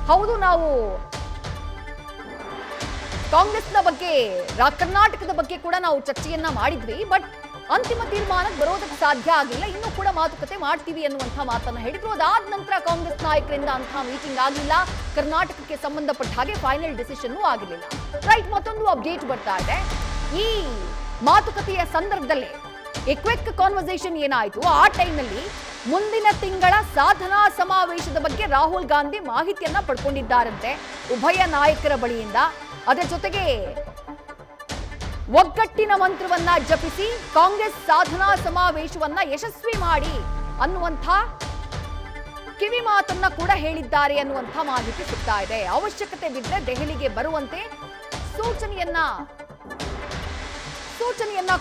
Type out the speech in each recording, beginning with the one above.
ಹೌದು, ನಾವು ಕಾಂಗ್ರೆಸ್ನ ಬಗ್ಗೆ, ಕರ್ನಾಟಕದ ಬಗ್ಗೆ ಕೂಡ ನಾವು ಚರ್ಚೆಯನ್ನ ಮಾಡಿದ್ವಿ. ಬಟ್ ಅಂತಿಮ ತೀರ್ಮಾನಕ್ಕೆ ಬರೋದಕ್ಕೆ ಸಾಧ್ಯ ಆಗಿಲ್ಲ, ಇನ್ನೂ ಕೂಡ ಮಾತುಕತೆ ಮಾಡ್ತೀವಿ ಅನ್ನುವಂಥ ಮಾತನ್ನ ಹೇಳಿದ್ರು. ಅದಾದ ನಂತರ ಕಾಂಗ್ರೆಸ್ ನಾಯಕರಿಂದ ಅಂತಹ ಮೀಟಿಂಗ್ ಆಗಲಿಲ್ಲ, ಕರ್ನಾಟಕಕ್ಕೆ ಸಂಬಂಧಪಟ್ಟ ಹಾಗೆ ಫೈನಲ್ ಡಿಸಿಷನ್ ಆಗಿರಲಿಲ್ಲ. ರೈಟ್, ಮತ್ತೊಂದು ಅಪ್ಡೇಟ್ ಬರ್ತಾ ಇದೆ. ಈ ಮಾತುಕತೆಯ ಸಂದರ್ಭದಲ್ಲಿ ಕ್ವಿಕ್ ಕಾನ್ವರ್ಸೇಷನ್ ಏನಾಯಿತು, ಆ ಟೈಮ್ನಲ್ಲಿ ಮುಂದಿನ ತಿಂಗಳ ಸಾಧನಾ ಸಮಾವೇಶದ ಬಗ್ಗೆ ರಾಹುಲ್ ಗಾಂಧಿ ಮಾಹಿತಿಯನ್ನ ಪಡ್ಕೊಂಡಿದ್ದಾರಂತೆ ಉಭಯ ನಾಯಕರ ಬಳಿಯಿಂದ. ಅದರ ಜೊತೆಗೆ ಒಗ್ಗಟ್ಟಿನ ಮಂತ್ರವನ್ನ ಜಪಿಸಿ ಕಾಂಗ್ರೆಸ್ ಸಾಧನಾ ಸಮಾವೇಶವನ್ನ ಯಶಸ್ವಿ ಮಾಡಿ ಅನ್ನುವಂಥ ಕಿವಿ ಮಾತನ್ನ ಕೂಡ ಹೇಳಿದ್ದಾರೆ ಅನ್ನುವಂಥ ಮಾಹಿತಿ ಸಿಗ್ತಾ ಇದೆ. ಅವಶ್ಯಕತೆ ಬಿದ್ದರೆ ದೆಹಲಿಗೆ ಬರುವಂತೆ ಸೂಚನೆಯನ್ನ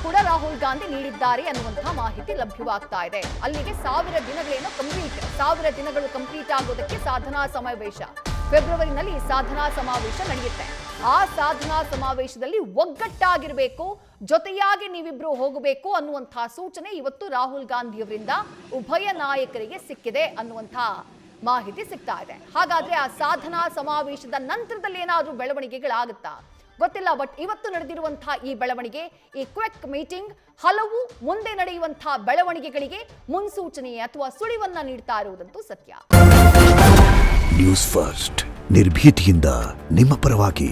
ಕೂಡ ರಾಹುಲ್ ಗಾಂಧಿ ನೀಡಿದ್ದಾರೆ ಅನ್ನುವಂತಹ ಮಾಹಿತಿ ಲಭ್ಯವಾಗ್ತಾ ಇದೆ. ಅಲ್ಲಿಗೆ 1000 ದಿನಗಳು ಕಂಪ್ಲೀಟ್ ಆಗೋದಕ್ಕೆ ಸಾಧನಾ ಸಮಾವೇಶ, ಫೆಬ್ರವರಿನಲ್ಲಿ ಸಾಧನಾ ಸಮಾವೇಶ ನಡೆಯುತ್ತೆ. ಆ ಸಾಧನಾ ಸಮಾವೇಶದಲ್ಲಿ ಒಗ್ಗಟ್ಟಾಗಿರಬೇಕು, ಜೊತೆಯಾಗಿ ನೀವಿಬ್ರು ಹೋಗಬೇಕು ಅನ್ನುವಂತಹ ಸೂಚನೆ ಇವತ್ತು ರಾಹುಲ್ ಗಾಂಧಿಯವರಿಂದ ಉಭಯ ನಾಯಕರಿಗೆ ಸಿಕ್ಕಿದೆ ಅನ್ನುವಂಥ ಮಾಹಿತಿ ಸಿಗ್ತಾ ಇದೆ. ಹಾಗಾದ್ರೆ ಆ ಸಾಧನಾ ಸಮಾವೇಶದ ನಂತರದಲ್ಲಿ ಏನಾದರೂ ಬೆಳವಣಿಗೆಗಳಾಗುತ್ತಾ ಗೊತ್ತಿಲ್ಲ. ಬಟ್ ಇವತ್ತು ನಡೆದಿರುವಂತಹ ಈ ಬೆಳವಣಿಗೆ, ಈ ಕ್ವಿಕ್ ಮೀಟಿಂಗ್ ಹಲವು ಮುಂದೆ ನಡೆಯುವಂತಹ ಬೆಳವಣಿಗೆಗಳಿಗೆ ಮುನ್ಸೂಚನೆ ಅಥವಾ ಸುಳಿವನ್ನ ನೀಡ್ತಾ ಇರುವುದಂತೂ ಸತ್ಯ. ನ್ಯೂಸ್ ಫಸ್ಟ್, ನಿರ್ಭೀತಿಯಿಂದ ನಿಮ್ಮ ಪರವಾಗಿ.